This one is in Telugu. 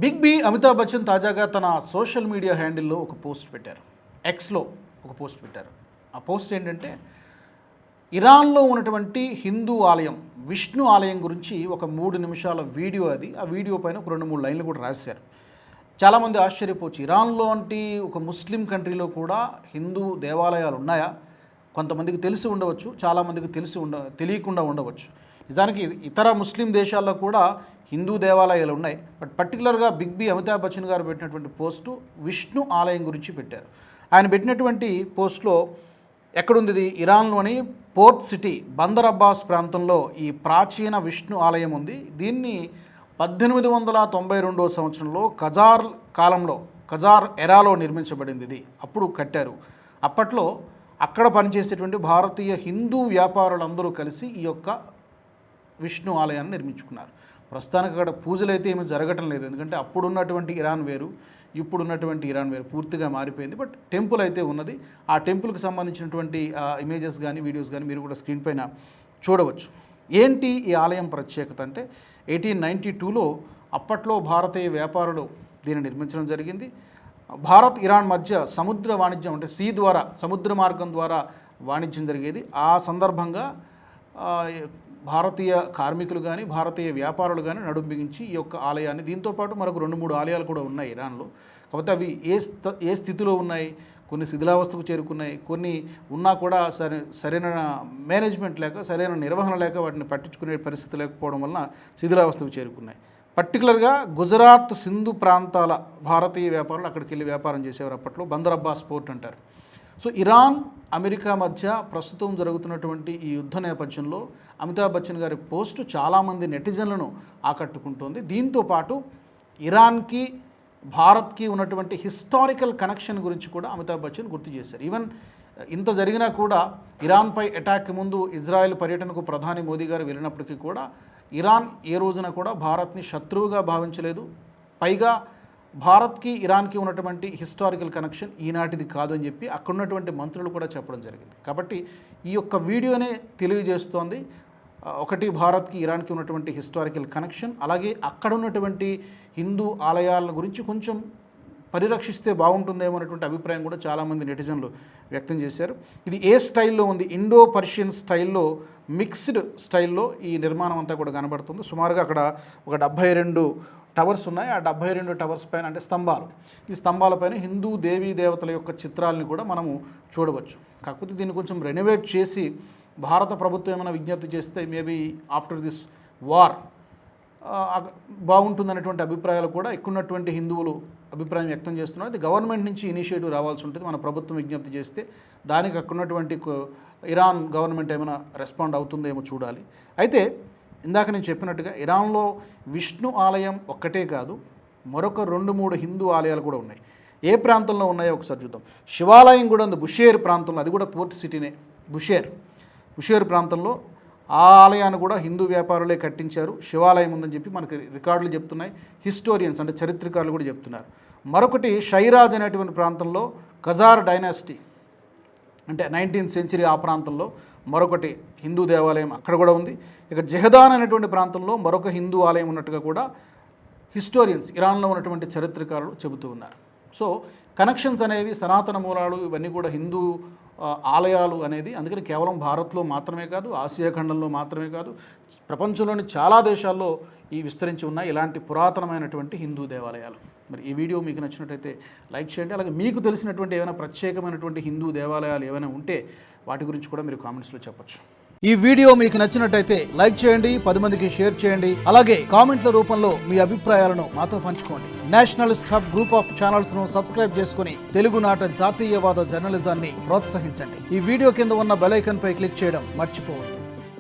బిగ్ బి అమితాబ్ బచ్చన్ తాజాగా తన సోషల్ మీడియా హ్యాండిల్లో ఒక పోస్ట్ పెట్టారు. ఎక్స్లో ఒక పోస్ట్ పెట్టారు. ఆ పోస్ట్ ఏంటంటే ఇరాన్లో ఉన్నటువంటి హిందూ ఆలయం విష్ణు ఆలయం గురించి ఒక 3 నిమిషాల వీడియో అది. ఆ వీడియో పైన ఒక 2-3 లైన్లు కూడా రాశారు. చాలామంది ఆశ్చర్యపోవచ్చు, ఇరాన్లో వంటి ఒక ముస్లిం కంట్రీలో కూడా హిందూ దేవాలయాలు ఉన్నాయా? కొంతమందికి తెలిసి ఉండవచ్చు, చాలామందికి తెలియకుండా ఉండవచ్చు. నిజానికి ఇతర ముస్లిం దేశాల్లో కూడా హిందూ దేవాలయాలు ఉన్నాయి. బట్ పర్టికులర్గా బిగ్ బి అమితాబ్ బచ్చన్ గారు పెట్టినటువంటి పోస్టు విష్ణు ఆలయం గురించి పెట్టారు. ఆయన పెట్టినటువంటి పోస్ట్లో ఎక్కడుంది ఇది? ఇరాన్లోని పోర్ట్ సిటీ బందర్ అబ్బాస్ ప్రాంతంలో ఈ ప్రాచీన విష్ణు ఆలయం ఉంది. దీన్ని 1892 సంవత్సరంలో ఖజార్ ఎరాలో నిర్మించబడింది. ఇది అప్పుడు కట్టారు. అప్పట్లో అక్కడ పనిచేసేటువంటి భారతీయ హిందూ వ్యాపారులందరూ కలిసి ఈ యొక్క విష్ణు ఆలయాన్ని నిర్మించుకున్నారు. ప్రస్తుతానికి అక్కడ పూజలు అయితే ఏమీ జరగటం లేదు, ఎందుకంటే అప్పుడున్నటువంటి ఇరాన్ వేరు, ఇప్పుడున్నటువంటి ఇరాన్ వేరు, పూర్తిగా మారిపోయింది. బట్ టెంపుల్ అయితే ఉన్నది. ఆ టెంపుల్కి సంబంధించినటువంటి ఇమేజెస్ కానీ వీడియోస్ కానీ మీరు కూడా స్క్రీన్ పైన చూడవచ్చు. ఏంటి ఈ ఆలయం ప్రత్యేకత అంటే 1892లో అప్పట్లో భారతీయ వ్యాపారులు దీన్ని నిర్మించడం జరిగింది. భారత్ ఇరాన్ మధ్య సముద్ర వాణిజ్యం అంటే సముద్ర మార్గం ద్వారా వాణిజ్యం జరిగేది. ఆ సందర్భంగా భారతీయ కార్మికులు కానీ భారతీయ వ్యాపారులు కానీ నడుం బిగించి ఈ యొక్క ఆలయాన్ని, దీంతోపాటు మరొక 2-3 ఆలయాలు కూడా ఉన్నాయి ఇరాన్లో. కాకపోతే అవి ఏ స్థితిలో ఉన్నాయి, కొన్ని శిథిలావస్థకు చేరుకున్నాయి, కొన్ని ఉన్నా కూడా సరైన మేనేజ్మెంట్ లేక సరైన నిర్వహణ లేక వాటిని పట్టించుకునే పరిస్థితి లేకపోవడం వలన శిథిలావస్థకు చేరుకున్నాయి. పర్టికులర్గా గుజరాత్ సింధు ప్రాంతాల భారతీయ వ్యాపారులు అక్కడికి వెళ్ళి వ్యాపారం చేసేవారు. అప్పట్లో బందర్ అబ్బాస్ పోర్ట్ అంటారు. సో ఇరాన్ అమెరికా మధ్య ప్రస్తుతం జరుగుతున్నటువంటి ఈ యుద్ధ నేపథ్యంలో అమితాబ్ బచ్చన్ గారి పోస్టు చాలామంది నెటిజన్లను ఆకట్టుకుంటోంది. దీంతోపాటు ఇరాన్కి భారత్కి ఉన్నటువంటి హిస్టారికల్ కనెక్షన్ గురించి కూడా అమితాబ్ బచ్చన్ గుర్తు చేశారు. ఈవెన్ ఇంత జరిగినా కూడా ఇరాన్పై అటాక్ ముందు ఇజ్రాయెల్ పర్యటనకు ప్రధాని మోదీ గారు వెళ్ళినప్పటికీ కూడా ఇరాన్ ఏ రోజున కూడా భారత్ని శత్రువుగా భావించలేదు. పైగా భారత్కి ఇరాన్కి ఉన్నటువంటి హిస్టారికల్ కనెక్షన్ ఈనాటిది కాదు అని చెప్పి అక్కడ ఉన్నటువంటి మంత్రులు కూడా చెప్పడం జరిగింది. కాబట్టి ఈ యొక్క వీడియోనే తెలియజేస్తోంది, ఒకటి భారత్కి ఇరాన్కి ఉన్నటువంటి హిస్టారికల్ కనెక్షన్, అలాగే అక్కడ ఉన్నటువంటి హిందూ ఆలయాల గురించి కొంచెం పరిరక్షిస్తే బాగుంటుందేమో అనేటువంటి అభిప్రాయం కూడా చాలామంది నెటిజన్లు వ్యక్తం చేశారు. ఇది ఏ స్టైల్లో ఉంది? ఇండో పర్షియన్ స్టైల్లో, మిక్స్డ్ స్టైల్లో ఈ నిర్మాణం అంతా కూడా కనబడుతుంది. సుమారుగా అక్కడ ఒక 72 టవర్స్ ఉన్నాయి. ఆ 72 టవర్స్ పైన అంటే స్తంభాలు, ఈ స్తంభాలపైన హిందూ దేవీ దేవతల యొక్క చిత్రాలని కూడా మనము చూడవచ్చు. కాకపోతే దీన్ని కొంచెం రెనోవేట్ చేసి భారత ప్రభుత్వం ఏమైనా విజ్ఞప్తి చేస్తే మేబీ ఆఫ్టర్ దిస్ వార్ బాగుంటుందనేటువంటి అభిప్రాయాలు కూడా ఎక్కున్నటువంటి హిందువులు అభిప్రాయం వ్యక్తం చేస్తున్నారు. ఇది గవర్నమెంట్ నుంచి ఇనిషియేటివ్ రావాల్సి ఉంటుంది. మన ప్రభుత్వం విజ్ఞప్తి చేస్తే దానికి అక్కడున్నటువంటి ఇరాన్ గవర్నమెంట్ ఏమైనా రెస్పాండ్ అవుతుందేమో చూడాలి. అయితే ఇందాక నేను చెప్పినట్టుగా ఇరాన్లో విష్ణు ఆలయం ఒక్కటే కాదు, మరొక 2-3 హిందూ ఆలయాలు కూడా ఉన్నాయి. ఏ ప్రాంతంలో ఉన్నాయో ఒకసారి చూద్దాం. శివాలయం కూడా ఉంది బుషేర్ ప్రాంతంలో, అది కూడా పోర్ట్ సిటీనే. బుషేర్ ప్రాంతంలో ఆ ఆలయాన్ని కూడా హిందూ వ్యాపారులే కట్టించారు. శివాలయం ఉందని చెప్పి మనకి రికార్డులు చెప్తున్నాయి, హిస్టోరియన్స్ అంటే చరిత్రకారులు కూడా చెప్తున్నారు. మరొకటి షైరాజ్ అనేటువంటి ప్రాంతంలో ఖజార్ డైనాసిటీ అంటే 19th సెంచరీ ఆ ప్రాంతంలో మరొకటి హిందూ దేవాలయం అక్కడ కూడా ఉంది. ఇక జెహదాన్ అనేటువంటి ప్రాంతంలో మరొక హిందూ ఆలయం ఉన్నట్టుగా కూడా హిస్టోరియన్స్, ఇరాన్లో ఉన్నటువంటి చరిత్రకారులు చెబుతూ ఉన్నారు. సో కనెక్షన్స్ అనేవి, సనాతన మూలాలు, ఇవన్నీ కూడా హిందూ ఆలయాలు అనేది అందుకని కేవలం భారత్లో మాత్రమే కాదు, ఆసియా ఖండంలో మాత్రమే కాదు, ప్రపంచంలోని చాలా దేశాల్లో ఈ విస్తరించి ఉన్నాయి ఇలాంటి పురాతనమైనటువంటి హిందూ దేవాలయాలు. మరి ఈ వీడియో మీకు నచ్చినట్టయితే లైక్ చేయండి. అలాగే మీకు తెలిసినటువంటి ఏమైనా ప్రత్యేకమైనటువంటి హిందూ దేవాలయాలు ఏమైనా ఉంటే వాటి గురించి కూడా మీరు కామెంట్స్లో చెప్పొచ్చు. ఈ వీడియో మీకు నచ్చినట్టయితే లైక్ చేయండి, 10 మందికి షేర్ చేయండి. అలాగే కామెంట్ల రూపంలో మీ అభిప్రాయాలను మాతో పంచుకోండి. Nationalist hub group of channels ను సబ్స్క్రైబ్ చేసుకుని తెలుగునాట జాతీయవాద జర్నలిజాన్ని ప్రోత్సహించండి. ఈ వీడియో కింద ఉన్న బెల్ ఐకాన్ పై క్లిక్ చేయడం మర్చిపోవద్దు.